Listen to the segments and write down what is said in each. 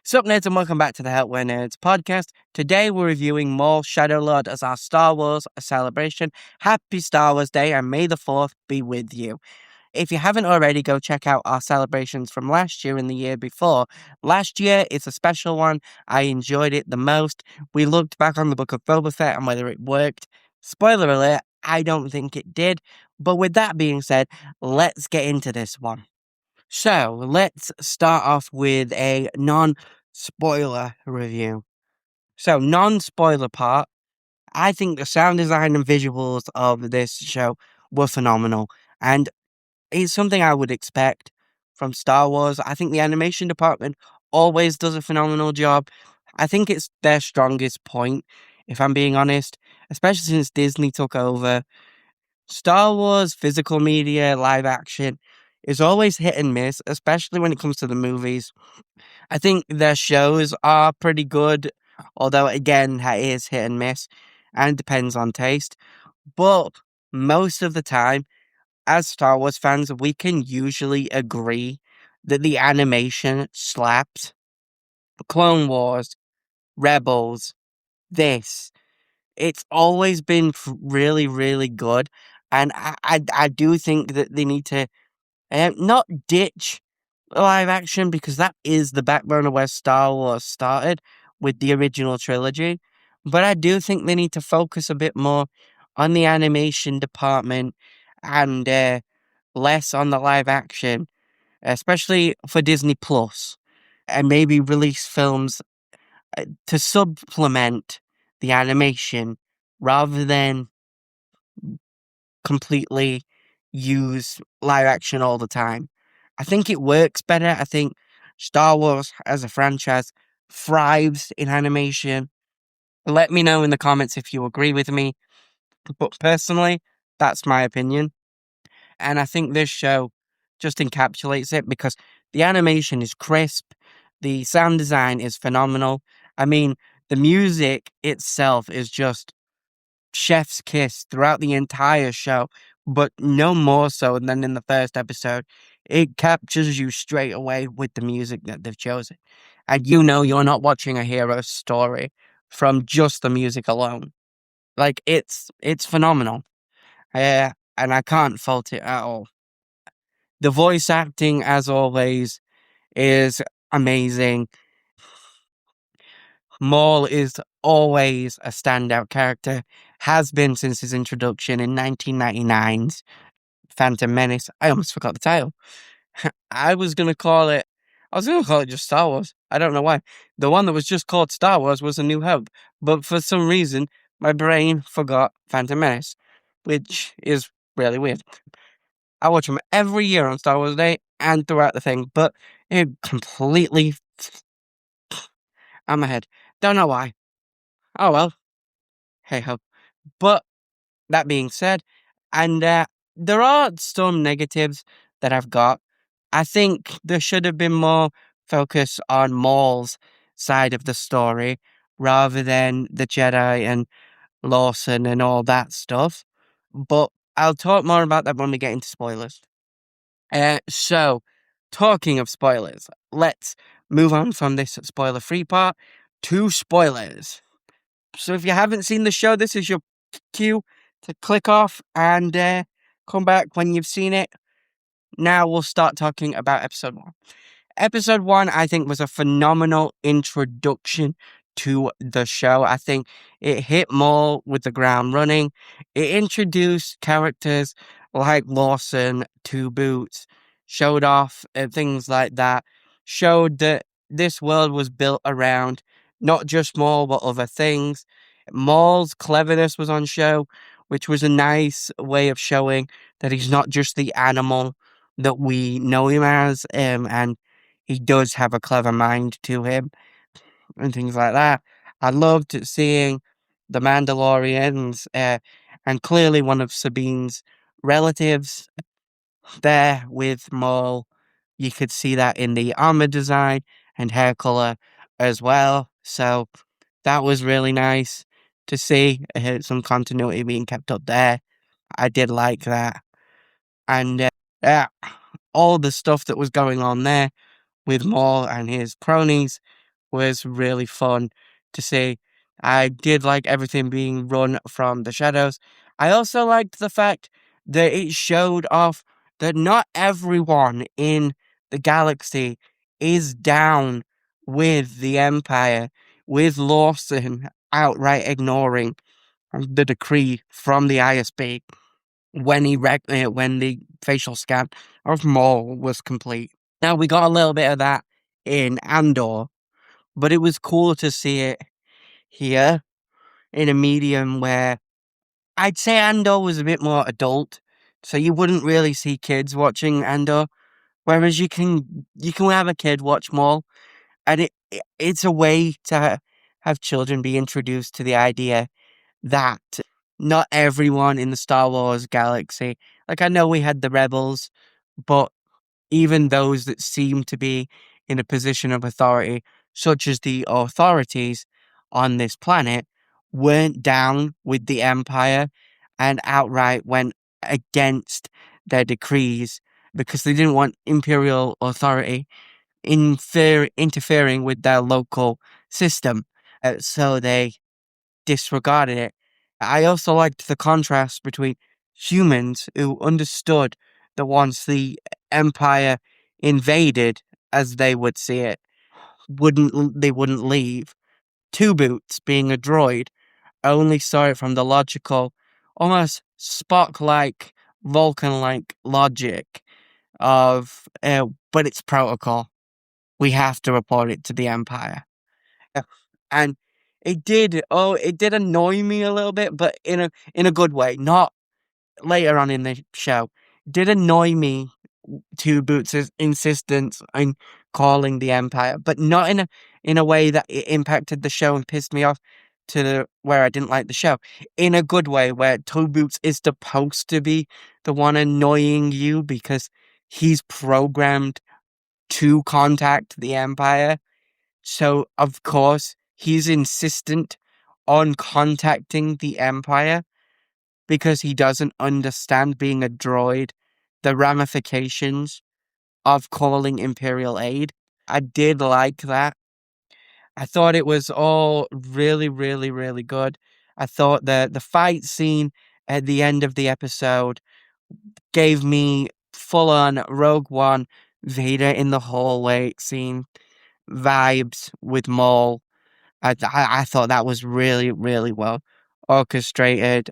Sup nerds and welcome back to the Helpware Nerds podcast. Today we're reviewing Maul Shadow Lord as our Star Wars celebration. Happy Star Wars Day and may the 4th be with you. If you haven't already, go check out our celebrations from last year and the year before. Last year, it's a special one. I enjoyed it the most. We looked back on the Book of Boba Fett and whether it worked. Spoiler alert, I don't think it did. But with that being said, let's get into this one. So, let's start off with a non-spoiler review. So, non-spoiler part, I think the sound design and visuals of this show were phenomenal. And it's something I would expect from Star Wars. I think the animation department always does a phenomenal job. I think it's their strongest point, if I'm being honest, especially since Disney took over. Star Wars, physical media, live action is always hit and miss, especially when it comes to the movies. I think their shows are pretty good, although again, it is hit and miss and depends on taste. But most of the time, as Star Wars fans, we can usually agree that the animation slaps. Clone Wars, Rebels, it's always been really, really good. And I do think that they need to not ditch live action because that is the backbone of where Star Wars started with the original trilogy. But I do think they need to focus a bit more on the animation department and less on the live action, especially for Disney Plus, and maybe release films to supplement the animation rather than completely use live action all the time. I think it works better. I think Star Wars as a franchise thrives in animation. Let me know in the comments if you agree with me. But personally, that's my opinion. And I think this show just encapsulates it because the animation is crisp, the sound design is phenomenal. I mean, the music itself is just chef's kiss throughout the entire show, but no more so than in the first episode. It captures you straight away with the music that they've chosen. And you know you're not watching a hero story from just the music alone. Like, it's phenomenal. And I can't fault it at all. The voice acting, as always, is amazing. Maul is always a standout character, has been since his introduction in 1999's Phantom Menace. I almost forgot the title. I was going to call it just Star Wars. I don't know why. The one that was just called Star Wars was A New Hope, but for some reason, my brain forgot Phantom Menace, which is really weird. I watch them every year on Star Wars Day and throughout the thing, but it completely out my head. Don't know why. Oh well. Hey ho. But that being said, and there are some negatives that I've got. I think there should have been more focus on Maul's side of the story rather than the Jedi and Lawson and all that stuff. But I'll talk more about that when we get into spoilers. So, talking of spoilers, let's move on from this spoiler-free part to spoilers. So if you haven't seen the show, this is your cue to click off and come back when you've seen it. Now we'll start talking about episode 1. Episode 1, I think, was a phenomenal introduction to the show. I think it hit Maul with the ground running. It introduced characters like Lawson, Two Boots, showed off things like that, showed that this world was built around not just Maul, but other things. Maul's cleverness was on show, which was a nice way of showing that he's not just the animal that we know him as, and he does have a clever mind to him, and things like that. I loved seeing the Mandalorians, and clearly one of Sabine's relatives there with Maul. You could see that in the armor design and hair color as well. So that was really nice to see some continuity being kept up there. I did like that. And yeah, all the stuff that was going on there with Maul and his cronies was really fun to see. I did like everything being run from the shadows. I also liked the fact that it showed off that not everyone in the galaxy is down with the Empire, with Lawson outright ignoring the decree from the ISB when when the facial scan of Maul was complete. Now we got a little bit of that in Andor, but it was cool to see it here in a medium where I'd say Andor was a bit more adult, so you wouldn't really see kids watching Andor. Whereas you can have a kid watch Maul, and it's a way to have children be introduced to the idea that not everyone in the Star Wars galaxy, like I know we had the rebels, but even those that seem to be in a position of authority, such as the authorities on this planet, weren't down with the Empire and outright went against their decrees because they didn't want Imperial authority interfering with their local system. So they disregarded it. I also liked the contrast between humans who understood that once the Empire invaded, as they would see it, they wouldn't leave. Two Boots, being a droid, only saw it from the logical, almost Spock-like, Vulcan-like logic of, but it's protocol. We have to report it to the Empire. And it did annoy me a little bit, but in a good way, not later on in the show. It did annoy me Two Boots' insistence on calling the Empire, but not in a way that it impacted the show and pissed me off where I didn't like the show. In a good way, where Two Boots is supposed to be the one annoying you because he's programmed to contact the Empire. So, of course, he's insistent on contacting the Empire because he doesn't understand, being a droid, the ramifications of calling Imperial aid. I did like that. I thought it was all really, really, really good. I thought the fight scene at the end of the episode gave me full on Rogue One Vader in the hallway scene vibes with Maul. I thought that was really, really well orchestrated.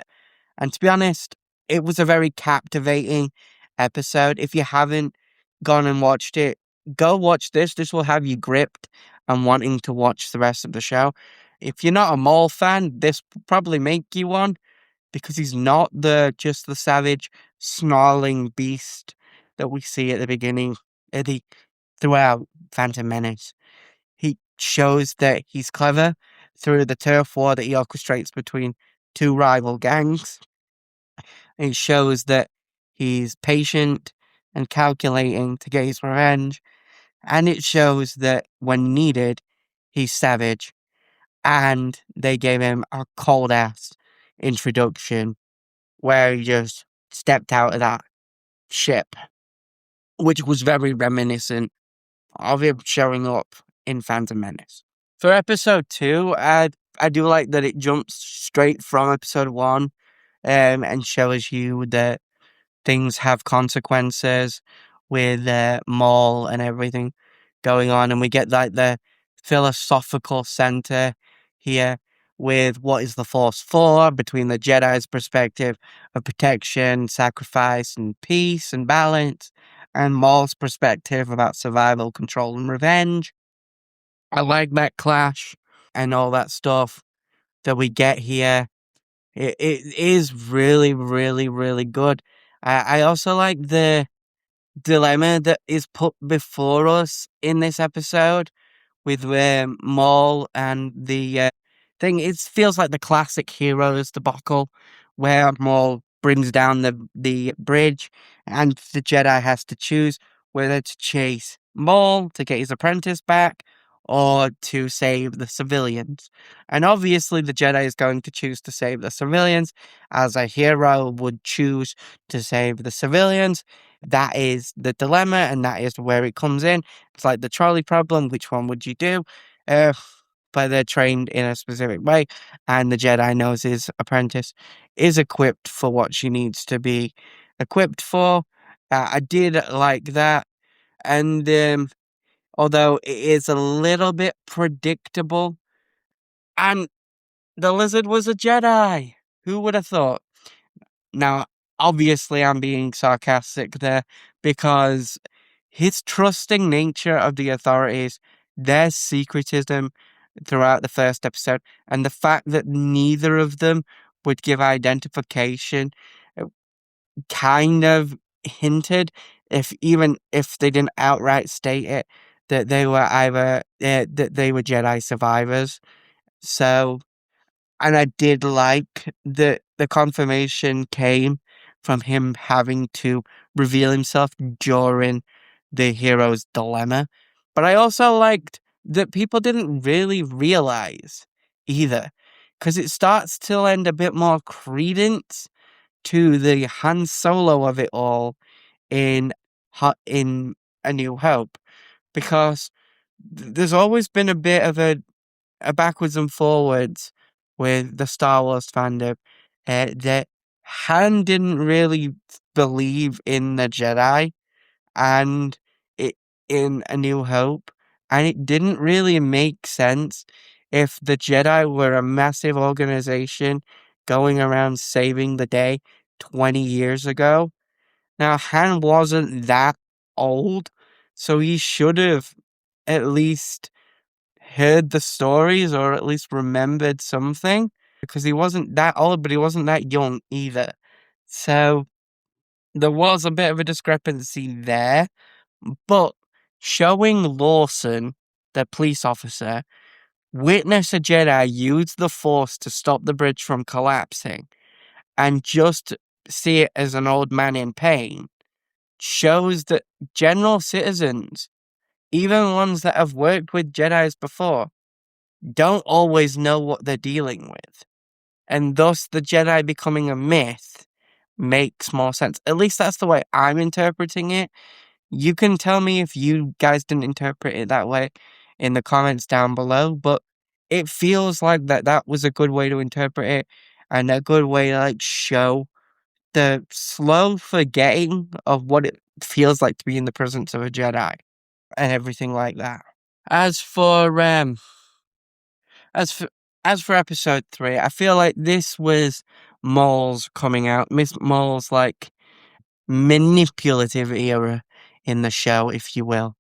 And to be honest, it was a very captivating episode. If you haven't gone and watched it, go watch this. This will have you gripped and wanting to watch the rest of the show. If you're not a Maul fan, this will probably make you one because he's not just the savage, snarling beast that we see at the beginning, throughout Phantom Menace. He shows that he's clever through the turf war that he orchestrates between two rival gangs. It shows that he's patient and calculating to get his revenge. And it shows that when needed, he's savage. And they gave him a cold ass introduction where he just stepped out of that ship, which was very reminiscent of him showing up in Phantom Menace. For episode 2, I do like that it jumps straight from episode 1 and shows you that things have consequences with Maul and everything going on. And we get like the philosophical center here with what is the Force for, between the Jedi's perspective of protection, sacrifice, and peace and balance, and Maul's perspective about survival, control, and revenge. I like that clash and all that stuff that we get here. It is really, really, really good. I also like the dilemma that is put before us in this episode with Maul and the thing. It feels like the classic Heroes debacle where Maul brings down the bridge and the Jedi has to choose whether to chase Maul to get his apprentice back or to save the civilians. And obviously the Jedi is going to choose to save the civilians, as a hero would choose to save the civilians. that is the dilemma, and that is where it comes in. It's like the trolley problem. Which one would you do? Uh, but they're trained in a specific way, and the Jedi knows his apprentice is equipped for what she needs to be equipped for. I did like that, and although it is a little bit predictable, and the lizard was a Jedi. Who would have thought? Now, obviously, I'm being sarcastic there because his trusting nature of the authorities, their secretism throughout the first episode, and the fact that neither of them would give identification uh, kind of hinted, even if they didn't outright state it, that they were either that they were Jedi survivors. So, and I did like that the confirmation came from him having to reveal himself during the hero's dilemma. But I also liked that people didn't really realize either, because it starts to lend a bit more credence to the Han Solo of it all in in A New Hope, because there's always been a bit of a backwards and forwards with the Star Wars fandom, that Han didn't really believe in the Jedi and it in A New Hope, and it didn't really make sense if the Jedi were a massive organization going around saving the day 20 years ago. Now, Han wasn't that old, so he should have at least heard the stories or at least remembered something, because he wasn't that old, but he wasn't that young either. So there was a bit of a discrepancy there, but showing Lawson, the police officer, witness a Jedi use the Force to stop the bridge from collapsing and just see it as an old man in pain shows that general citizens, even ones that have worked with Jedis before, don't always know what they're dealing with. And thus the Jedi becoming a myth makes more sense. At least that's the way I'm interpreting it. You can tell me if you guys didn't interpret it that way in the comments down below, but it feels like that was a good way to interpret it and a good way to like show the slow forgetting of what it feels like to be in the presence of a Jedi and everything like that. As for as for as for episode 3, I feel like this was Maul's coming out. Miss Maul's like manipulative era in the show, if you will.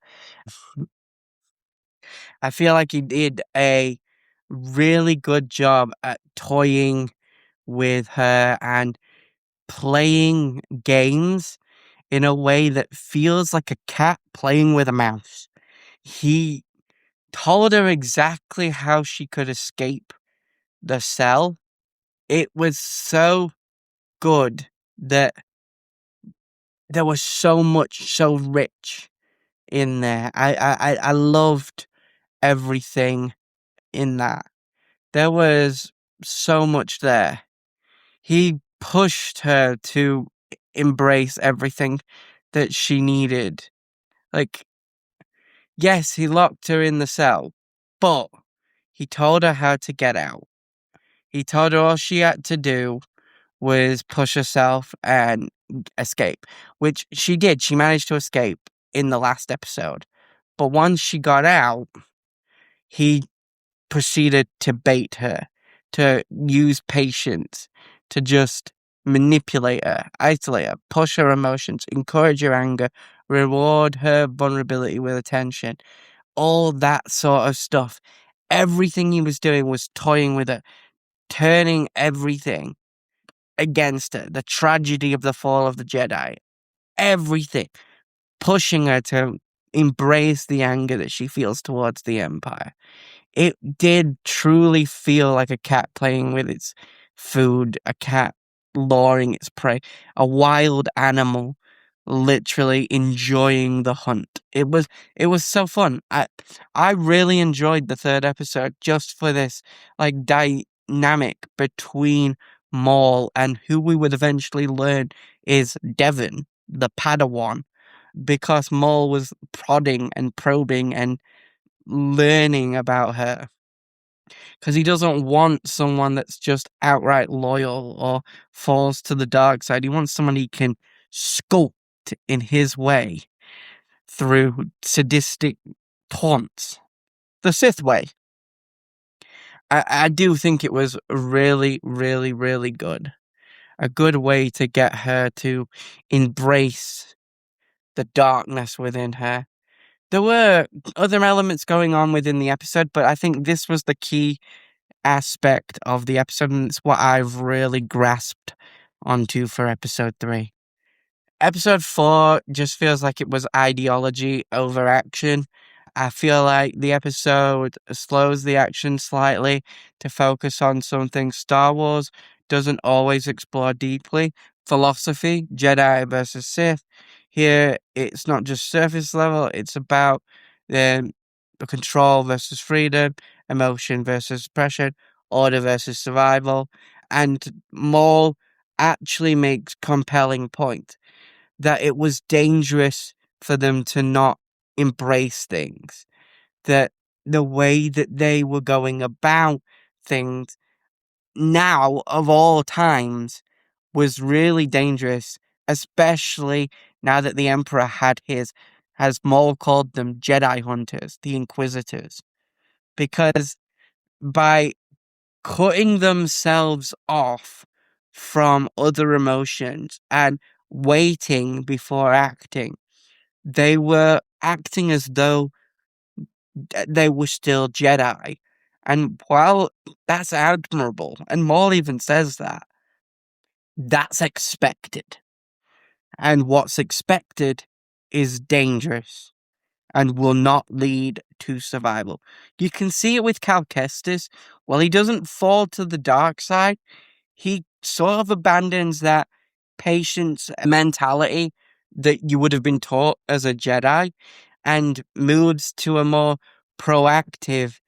I feel like he did a really good job at toying with her and playing games in a way that feels like a cat playing with a mouse. He told her exactly how she could escape the cell. It was so good that there was so much so rich in there. I loved everything in that. There was so much there. He pushed her to embrace everything that she needed. Like, yes, he locked her in the cell, but he told her how to get out. He told her all she had to do was push herself and escape, which she did. She managed to escape in the last episode. But once she got out, he proceeded to bait her, to use patience, to just manipulate her, isolate her, push her emotions, encourage her anger, reward her vulnerability with attention, all that sort of stuff. Everything he was doing was toying with her, turning everything against her. The tragedy of the fall of the Jedi, everything, pushing her to embrace the anger that she feels towards the Empire. It did truly feel like a cat playing with its food, a cat luring its prey, a wild animal literally enjoying the hunt. It was so fun. I really enjoyed the third episode just for this like dynamic between Maul and who we would eventually learn is Devon. the Padawan, because Maul was prodding and probing and learning about her. Because he doesn't want someone that's just outright loyal or falls to the dark side. He wants someone he can sculpt in his way through sadistic taunts. The Sith way. I do think it was really, really, really good. A good way to get her to embrace the darkness within her. There were other elements going on within the episode, but I think this was the key aspect of the episode, and it's what I've really grasped onto for episode 3. Episode 4 just feels like it was ideology over action. I feel like the episode slows the action slightly to focus on something Star Wars doesn't always explore deeply. Philosophy, Jedi versus Sith. Here, it's not just surface level, it's about the control versus freedom, emotion versus suppression, order versus survival. And Maul actually makes compelling point that it was dangerous for them to not embrace things, that the way that they were going about things now of all times was really dangerous, especially now that the Emperor had as Maul called them, Jedi hunters, the Inquisitors, because by cutting themselves off from other emotions and waiting before acting, they were acting as though they were still Jedi. And while that's admirable, and Maul even says that, that's expected. And what's expected is dangerous and will not lead to survival. You can see it with Cal Kestis. While he doesn't fall to the dark side, he sort of abandons that patience mentality that you would have been taught as a Jedi and moves to a more proactive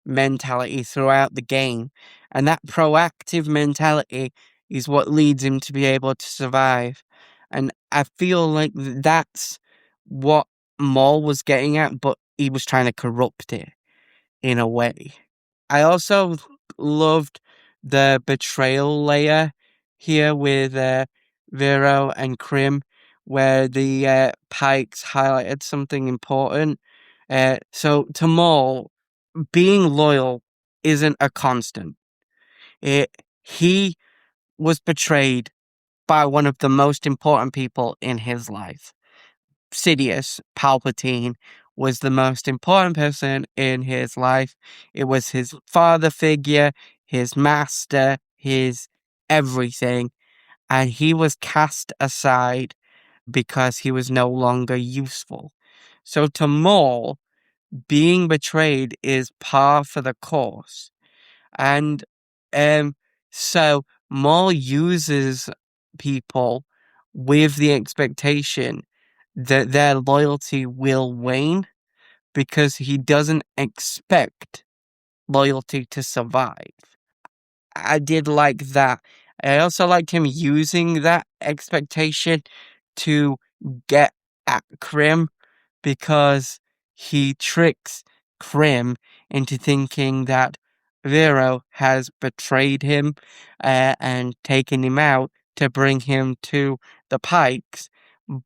mentality throughout the game. And that proactive mentality is what leads him to be able to survive. And I feel like that's what Maul was getting at, but he was trying to corrupt it in a way. I also loved the betrayal layer here with Vero and Krim, where the Pikes highlighted something important. So to Maul, being loyal isn't a constant. He was betrayed by one of the most important people in his life. Sidious, Palpatine, was the most important person in his life. It was his father figure, his master, his everything. And he was cast aside because he was no longer useful. So to Maul, being betrayed is par for the course. And so Maul uses people with the expectation that their loyalty will wane because he doesn't expect loyalty to survive. I did like that. I also liked him using that expectation to get at Krim because he tricks Krim into thinking that Vero has betrayed him and taken him out to bring him to the Pikes,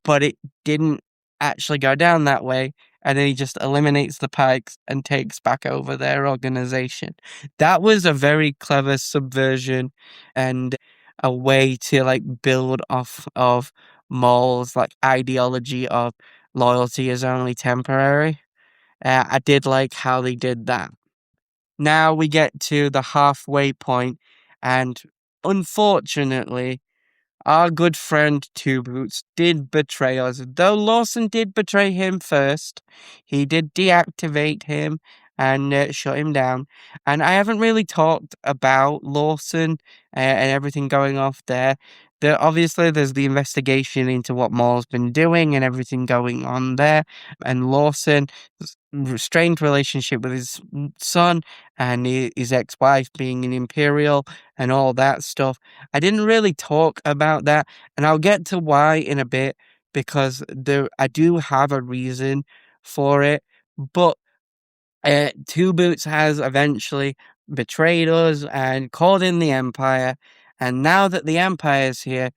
but it didn't actually go down that way. And then he just eliminates the Pikes and takes back over their organization. That was a very clever subversion and a way to like build off of Maul's like ideology of loyalty is only temporary. I did like how they did that. Now we get to the halfway point, and unfortunately, our good friend Two Boots did betray us. Though Lawson did betray him first, he did deactivate him and shut him down. And I haven't really talked about Lawson and everything going off there. Obviously, there's the investigation into what Maul's been doing and everything going on there. And Lawson, strained relationship with his son and his ex-wife being an Imperial and all that stuff. I didn't really talk about that, and I'll get to why in a bit, because I do have a reason for it. But Two Boots has eventually betrayed us and called in the Empire. And now that the Empire is here,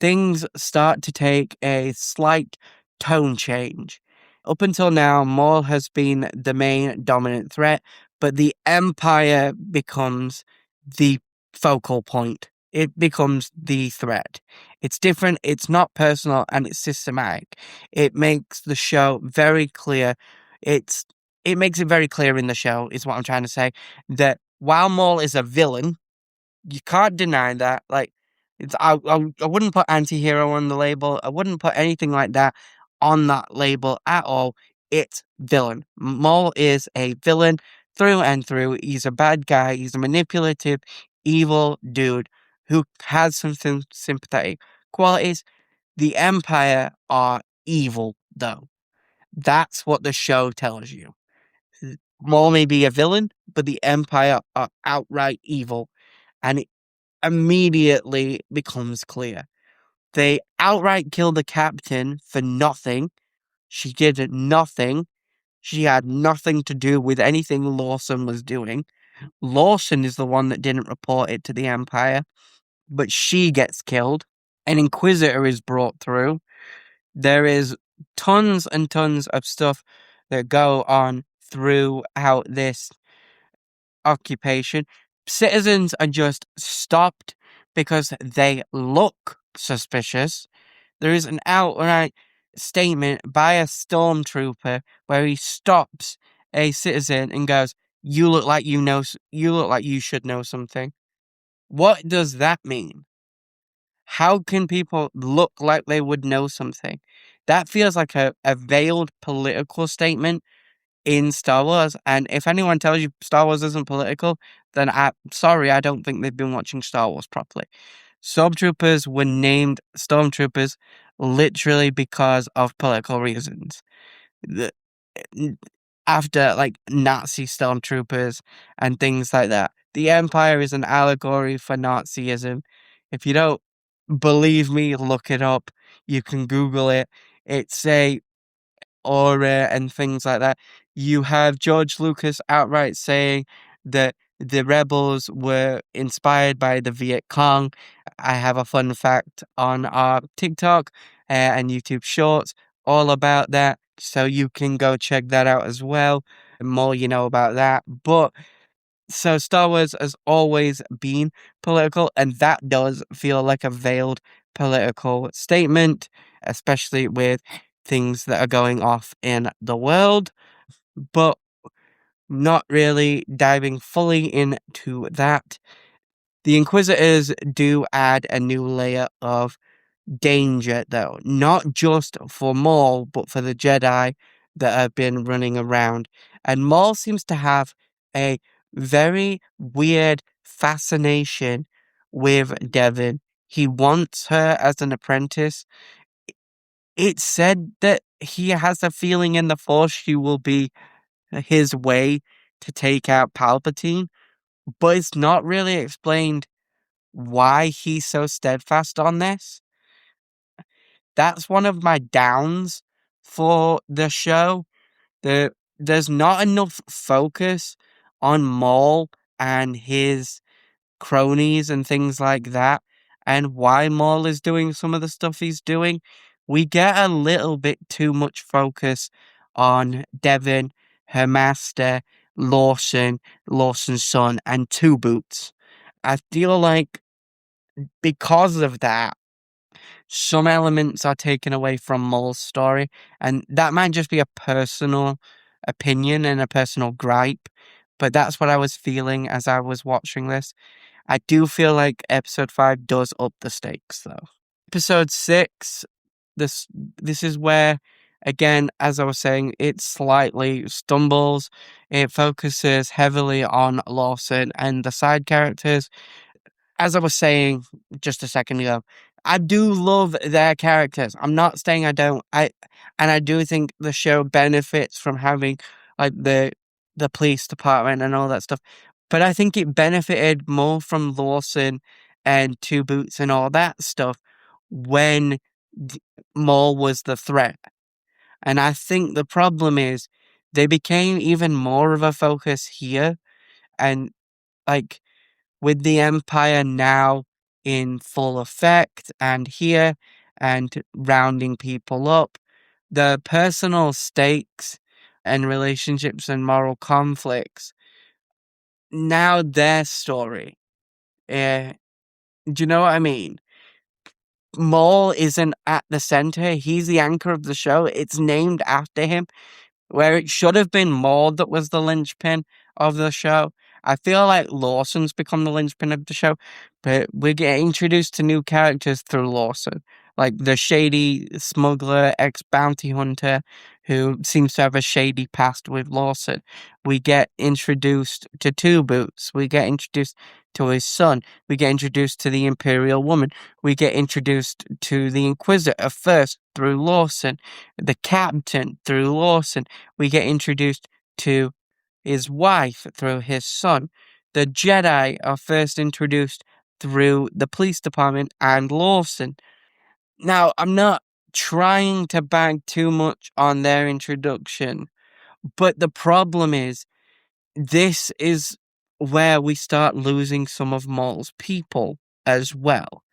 things start to take a slight tone change. Up until now, Maul has been the main dominant threat, but the Empire becomes the focal point. It becomes the threat. It's different, it's not personal, and it's systematic. It makes the show very clear. It's it makes it very clear in the show, is what I'm trying to say, that while Maul is a villain, you can't deny that. Like, I wouldn't put anti-hero on the label. I wouldn't put anything like that on that label at all. It's villain. Maul is a villain through and through. He's a bad guy. He's a manipulative, evil dude who has some sympathetic qualities. The Empire are evil, though. That's what the show tells you. Maul may be a villain, but the Empire are outright evil. And immediately becomes clear. They outright kill the captain for nothing. She did nothing. She had nothing to do with anything Lawson was doing. Lawson is the one that didn't report it to the Empire, but she gets killed. An Inquisitor is brought through. There is tons and tons of stuff that go on throughout this occupation. Citizens are just stopped because they look suspicious. There is an outright statement by a stormtrooper where he stops a citizen and goes, "You look like you know. You look like you should know something." What does that mean? How can people look like they would know something? That feels like a veiled political statement in Star Wars. And if anyone tells you Star Wars isn't political, then sorry, I don't think they've been watching Star Wars properly. Stormtroopers were named Stormtroopers literally because of political reasons. The- After like Nazi Stormtroopers and things like that. The Empire is an allegory for Nazism. If you don't believe me, look it up. You can Google it. It's a aura and things like that. You have George Lucas outright saying that the rebels were inspired by the Viet Cong. I have a fun fact on our TikTok and YouTube Shorts all about that, so you can go check that out as well. The more you know about that. But so Star Wars has always been political, and that does feel like a veiled political statement, especially with things that are going off in the world, but not really diving fully into that. The Inquisitors do add a new layer of danger, though, not just for Maul, but for the Jedi that have been running around. And Maul seems to have a very weird fascination with Devon. He wants her as an apprentice. It's said that he has a feeling in the Force she will be his way to take out Palpatine, but it's not really explained why he's so steadfast on this. That's one of my downs for the show. There's not enough focus on Maul and his cronies and things like that, and why Maul is doing some of the stuff he's doing. We get a little bit too much focus on Devon, her master, Lawson's son, and Two Boots. I feel like because of that, some elements are taken away from Maul's story, and that might just be a personal opinion and a personal gripe, but that's what I was feeling as I was watching this. I do feel like episode 5 does up the stakes, though. Episode 6, this is where, again, as I was saying, it slightly stumbles. It focuses heavily on Lawson and the side characters. As I was saying just a second ago, I do love their characters. I'm not saying I don't. I do think the show benefits from having like the police department and all that stuff. But I think it benefited more from Lawson and Two Boots and all that stuff when Maul was the threat. And I think the problem is they became even more of a focus here. And like with the Empire now in full effect and here and rounding people up, the personal stakes and relationships and moral conflicts, now their story. Uh, do you know what I mean? Maul isn't at the center. He's the anchor of the show. It's named after him, where it should have been Maul that was the linchpin of the show. I feel like Lawson's become the linchpin of the show, but we get introduced to new characters through Lawson, like the shady smuggler, ex-bounty hunter, who seems to have a shady past with Lawson. We get introduced to Two Boots. We get introduced to his son. We get introduced to the Imperial woman. We get introduced to the Inquisitor first through Lawson, the captain through Lawson. We get introduced to his wife through his son. The Jedi are first introduced through the police department and Lawson. Now, I'm not trying to bag too much on their introduction, but the problem is this is where we start losing some of Maul's people as well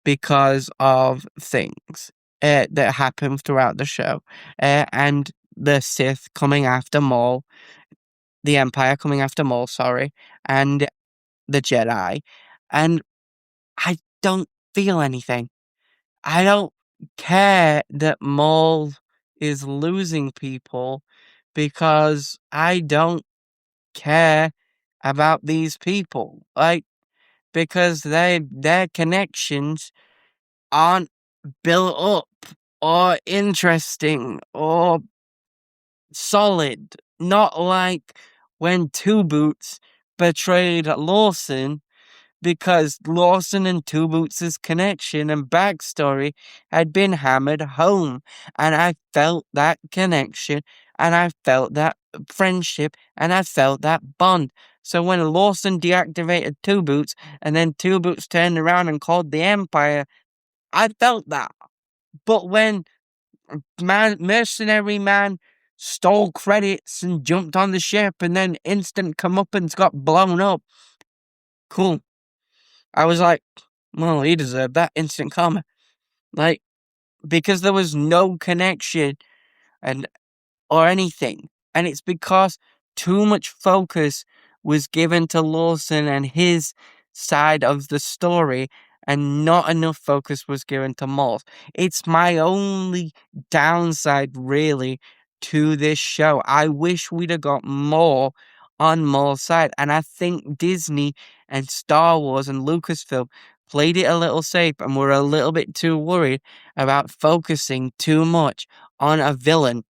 because of things that happen throughout the show. And the Sith coming after Maul, the Empire coming after Maul, sorry, and the Jedi. And I don't feel anything. I don't care that Maul is losing people because I don't care about these people. Like, because their connections aren't built up or interesting or solid. Not like when Two Boots betrayed Lawson, because Lawson and Two Boots' connection and backstory had been hammered home. And I felt that connection, and I felt that friendship, and I felt that bond. So when Lawson deactivated Two Boots, and then Two Boots turned around and called the Empire, I felt that. But when Mercenary Man stole credits and jumped on the ship, and then instant comeuppance got blown up, cool. I was like, well, he deserved that instant karma. Like, because there was no connection and or anything. And it's because too much focus was given to Lawson and his side of the story, and not enough focus was given to Maul. It's my only downside, really, to this show. I wish we'd have got more on Maul's side. And I think Disney and Star Wars and Lucasfilm played it a little safe and were a little bit too worried about focusing too much on a villain.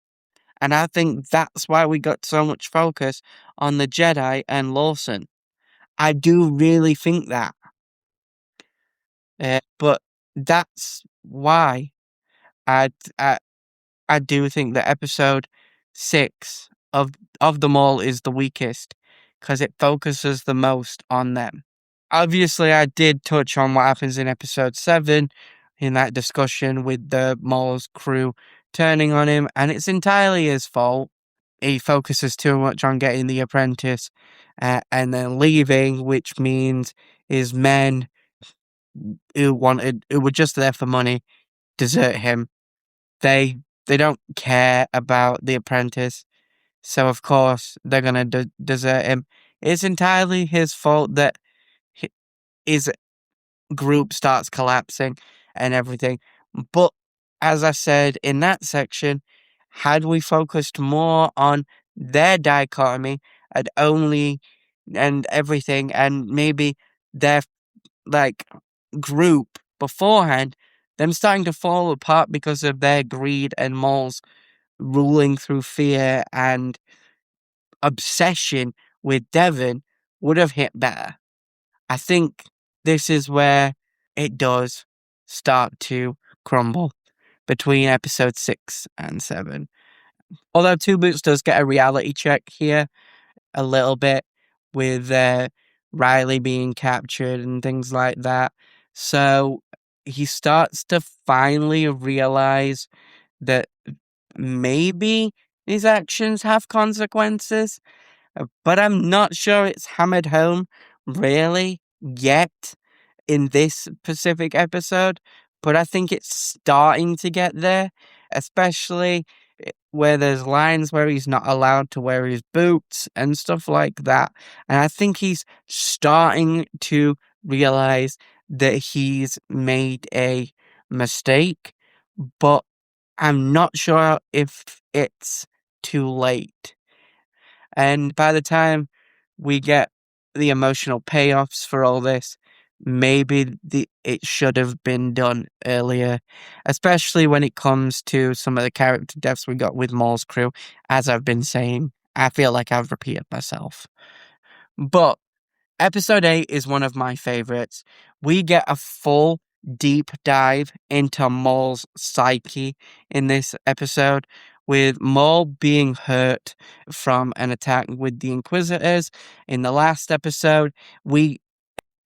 And I think that's why we got so much focus on the Jedi and Lawson. I do really think that. But that's why I, I I do think that episode 6 of them all is the weakest because it focuses the most on them. Obviously, I did touch on what happens in episode 7 in that discussion with the Maul's crew turning on him, and it's entirely his fault. He focuses too much on getting the apprentice and then leaving, which means his men who were just there for money desert him. They don't care about the apprentice, so of course they're gonna desert him. It's entirely his fault that his group starts collapsing and everything. But as I said in that section, had we focused more on their dichotomy and everything, and maybe their like group beforehand, them starting to fall apart because of their greed and Maul's ruling through fear and obsession with Devon, would have hit better. I think this is where it does start to crumble between episode 6 and 7. Although Two Boots does get a reality check here a little bit with Riley being captured and things like that. So he starts to finally realize that maybe his actions have consequences, but I'm not sure it's hammered home really yet in this specific episode. But I think it's starting to get there, especially where there's lines where he's not allowed to wear his boots and stuff like that. And I think he's starting to realize that he's made a mistake, but I'm not sure if it's too late. And by the time we get the emotional payoffs for all this, maybe it should have been done earlier, especially when it comes to some of the character deaths we got with Maul's crew. As I've been saying, I feel like I've repeated myself. But Episode 8 is one of my favorites. We get a full deep dive into Maul's psyche in this episode, with Maul being hurt from an attack with the Inquisitors in the last episode.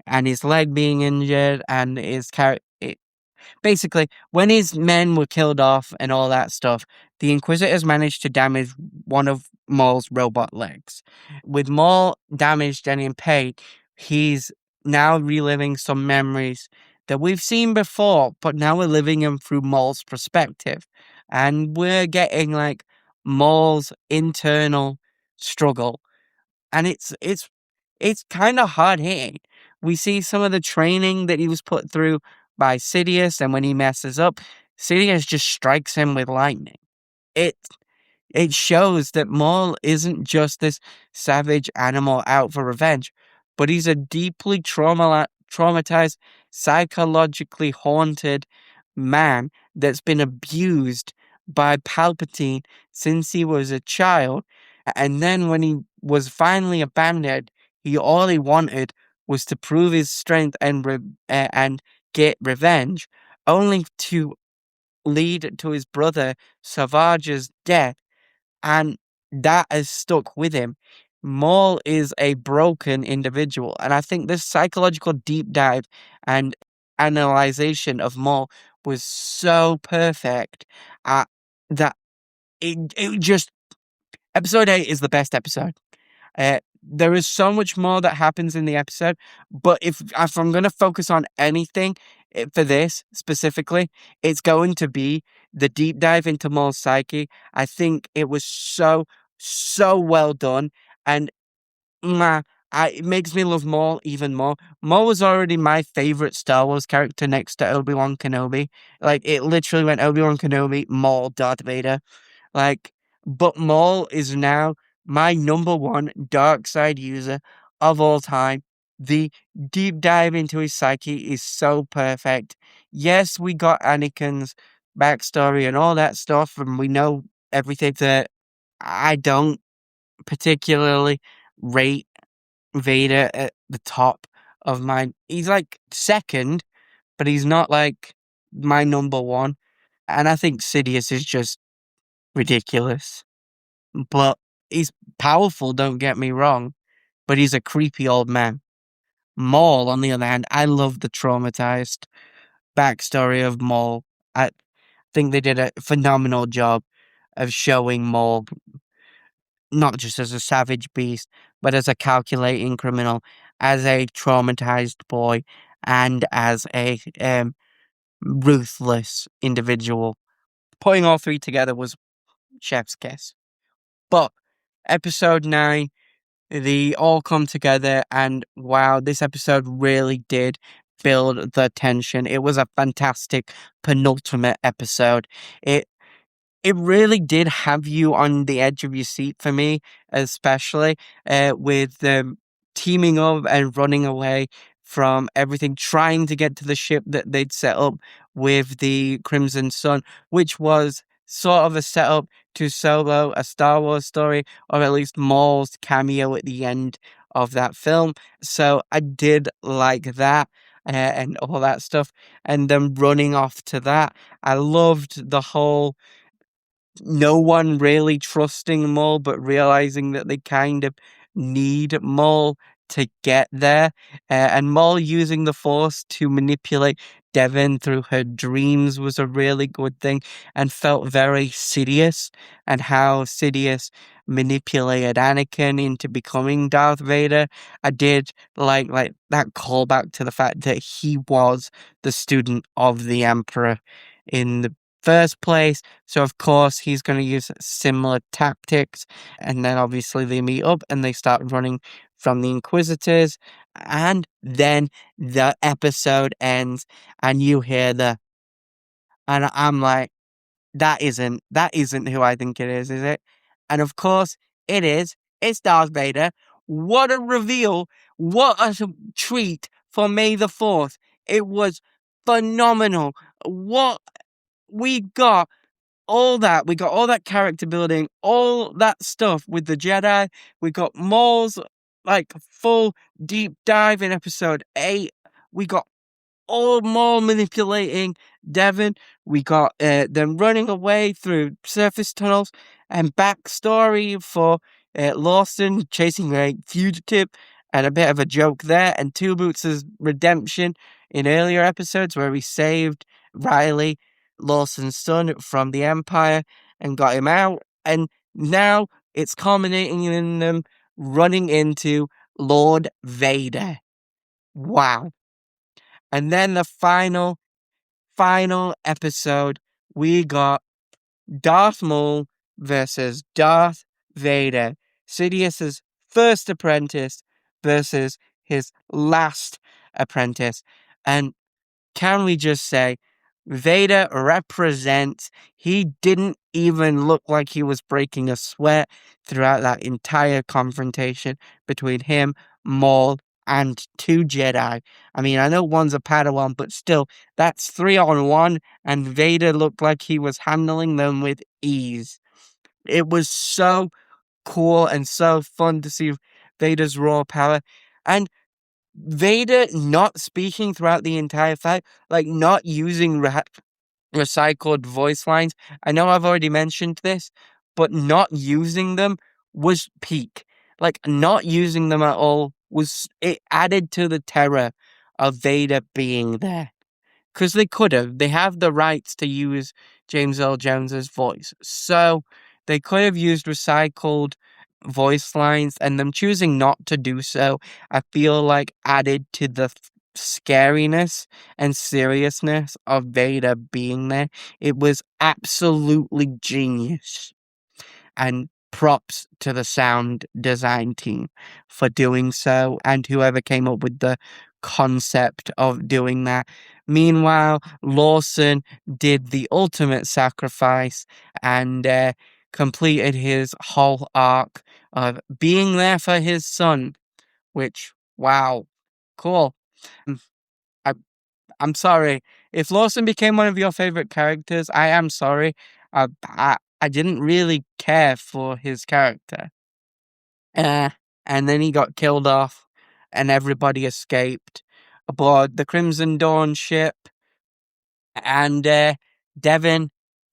And his leg being injured and his character. Basically, when his men were killed off and all that stuff, the Inquisitors managed to damage one of Maul's robot legs. With Maul damaged and in pain, he's now reliving some memories that we've seen before, but now we're living them through Maul's perspective. And we're getting like Maul's internal struggle. And it's kind of hard hitting. We see some of the training that he was put through by Sidious, and when he messes up, Sidious just strikes him with lightning. It it shows that Maul isn't just this savage animal out for revenge, but he's a deeply traumatized, psychologically haunted man that's been abused by Palpatine since he was a child. And then when he was finally abandoned, all he wanted was to prove his strength and get revenge, only to lead to his brother Savage's death, and that has stuck with him. Maul is a broken individual, and I think this psychological deep dive and analyzation of Maul was so perfect that it just episode 8 is the best episode. There is so much more that happens in the episode, but if I'm going to focus on anything for this specifically, it's going to be the deep dive into Maul's psyche. I think it was so well done, and it makes me love Maul even more. Maul was already my favorite Star Wars character next to Obi-Wan Kenobi. Like, it literally went Obi-Wan Kenobi, Maul, Darth Vader. Like, but Maul is now my number one dark side user of all time. The deep dive into his psyche is so perfect. Yes, we got Anakin's backstory and all that stuff, and we know everything that I don't particularly rate Vader at the top of my. He's like second, but he's not like my number one. And I think Sidious is just ridiculous. But he's powerful, don't get me wrong, but he's a creepy old man. Maul, on the other hand, I love the traumatized backstory of Maul. I think they did a phenomenal job of showing Maul not just as a savage beast, but as a calculating criminal, as a traumatized boy, and as a ruthless individual. Putting all three together was chef's kiss. But episode 9, they all come together, and wow, this episode really did build the tension. It was a fantastic penultimate episode. It really did have you on the edge of your seat for me, especially with them teaming up and running away from everything, trying to get to the ship that they'd set up with the Crimson Sun, which was sort of a setup to Solo, a Star Wars story, or at least Maul's cameo at the end of that film. So I did like that. And all that stuff, and them running off to that. I loved the whole no one really trusting Maul, but realizing that they kind of need Maul to get there, and Maul using the Force to manipulate Devon through her dreams was a really good thing and felt very Sidious, and how Sidious manipulated Anakin into becoming Darth Vader. I did like that callback to the fact that he was the student of the Emperor in the first place. So of course he's going to use similar tactics, and then obviously they meet up and they start running from the Inquisitors, and then the episode ends and you hear and I'm like, that isn't who I think it is it? And of course it is. It's Darth Vader. What a reveal. What a treat for May the 4th. It was phenomenal. What we got all that. We got all that character building, all that stuff with the Jedi. We got Maul's like full deep dive in episode 8. We got all Maul manipulating Devon. We got them running away through surface tunnels, and backstory for Lawson chasing a fugitive, and a bit of a joke there, and Two Boots' redemption in earlier episodes where he saved Riley, Lawson's son, from the Empire and got him out. And now it's culminating in them running into Lord Vader. Wow. And then the final episode, we got Darth Maul versus Darth Vader. Sidious's first apprentice versus his last apprentice. And can we just say, Vader represents. He didn't even look like he was breaking a sweat throughout that entire confrontation between him, Maul, and two Jedi. I mean, I know one's a Padawan, but still, that's 3-on-1, and Vader looked like he was handling them with ease. It was so cool and so fun to see Vader's raw power. And Vader not speaking throughout the entire fight, like not using recycled voice lines. I know I've already mentioned this, but not using them was peak. Like not using them at all it added to the terror of Vader being there. Because they could have. They have the rights to use James Earl Jones's voice. So they could have used recycled voice lines, and them choosing not to do so, I feel like added to the scariness and seriousness of Vader being there. It was absolutely genius. And props to the sound design team for doing so, and whoever came up with the concept of doing that. Meanwhile, Lawson did the ultimate sacrifice and completed his whole arc of being there for his son, which, wow, cool. I, I'm sorry. If Lawson became one of your favorite characters, I am sorry. I didn't really care for his character. And then he got killed off, and everybody escaped aboard the Crimson Dawn ship. And Devon's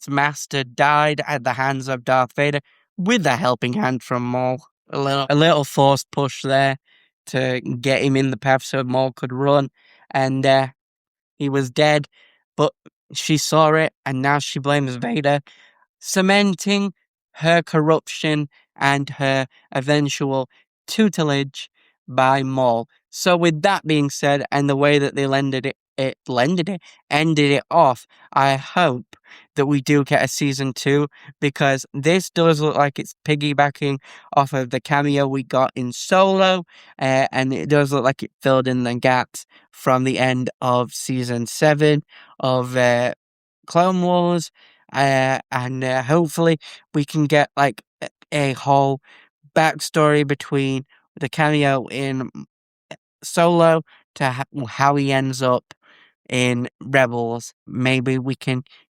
master died at the hands of Darth Vader with a helping hand from Maul. A little forced push there to get him in the path so Maul could run. And he was dead, but she saw it, and now she blames Vader, cementing her corruption and her eventual tutelage by Maul. So with that being said, and the way that they ended it off, I hope that we do get a season 2, because this does look like it's piggybacking off of the cameo we got in Solo, and it does look like it filled in the gaps from the end of season 7 of Clone Wars, and hopefully we can get like a whole backstory between the cameo in Solo to how he ends up in Rebels. Maybe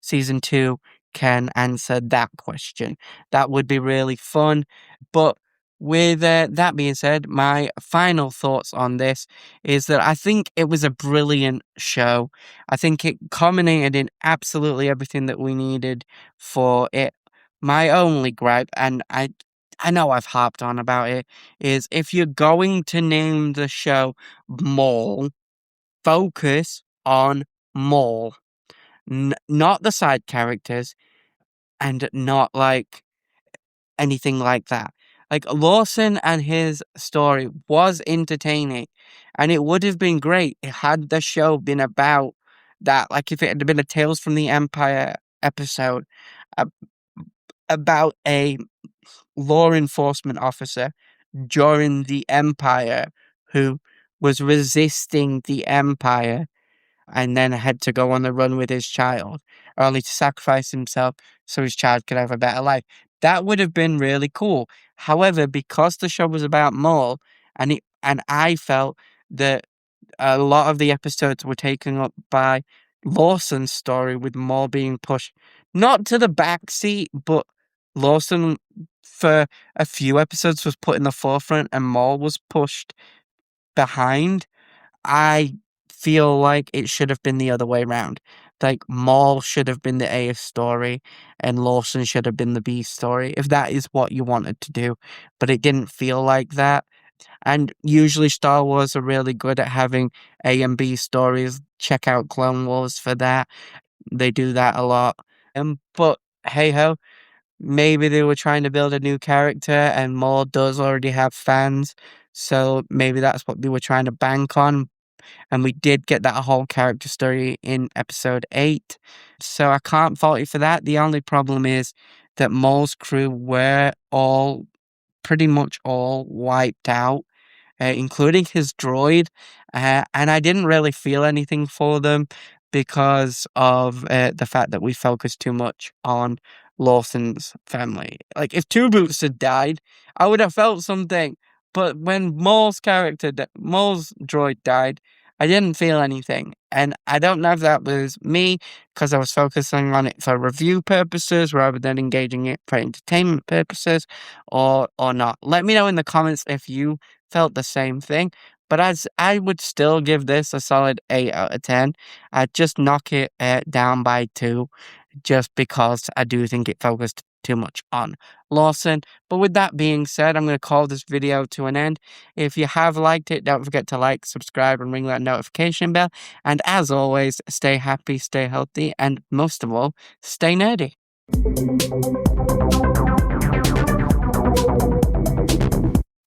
season 2 can answer that question. That would be really fun. But with that being said, my final thoughts on this is that I think it was a brilliant show. I think it culminated in absolutely everything that we needed for it. My only gripe, and I know I've harped on about it, is if you're going to name the show Maul, focus on Maul, not the side characters, and not like anything like that. Like Lawson and his story was entertaining, and it would have been great had the show been about that. Like if it had been a Tales from the Empire episode ab- about a law enforcement officer during the Empire who was resisting the Empire and then had to go on the run with his child, only to sacrifice himself so his child could have a better life. That would have been really cool. However, because the show was about Maul, and I felt that a lot of the episodes were taken up by Lawson's story, with Maul being pushed not to the back seat, but Lawson for a few episodes was put in the forefront and Maul was pushed behind. I feel like it should have been the other way around. Like Maul should have been the A story and Lawson should have been the B story, if that is what you wanted to do. But it didn't feel like that. And usually Star Wars are really good at having A and B stories. Check out Clone Wars for that. They do that a lot. But hey ho, maybe they were trying to build a new character and Maul does already have fans. So maybe that's what they were trying to bank on, and we did get that whole character story in episode 8. So I can't fault you for that. The only problem is that Maul's crew were all pretty much all wiped out, including his droid. And I didn't really feel anything for them because of the fact that we focused too much on Lawson's family. Like, if Two Boots had died, I would have felt something. But when Maul's droid died, I didn't feel anything. And I don't know if that was me because I was focusing on it for review purposes rather than engaging it for entertainment purposes, or not. Let me know in the comments if you felt the same thing. But as I would still give this a solid 8 out of 10. I'd just knock it down by 2 just because I do think it focused too much on Lawson. But with that being said, I'm going to call this video to an end. If you have liked it, don't forget to like, subscribe, and ring that notification bell. And as always, stay happy, stay healthy, and most of all, stay nerdy.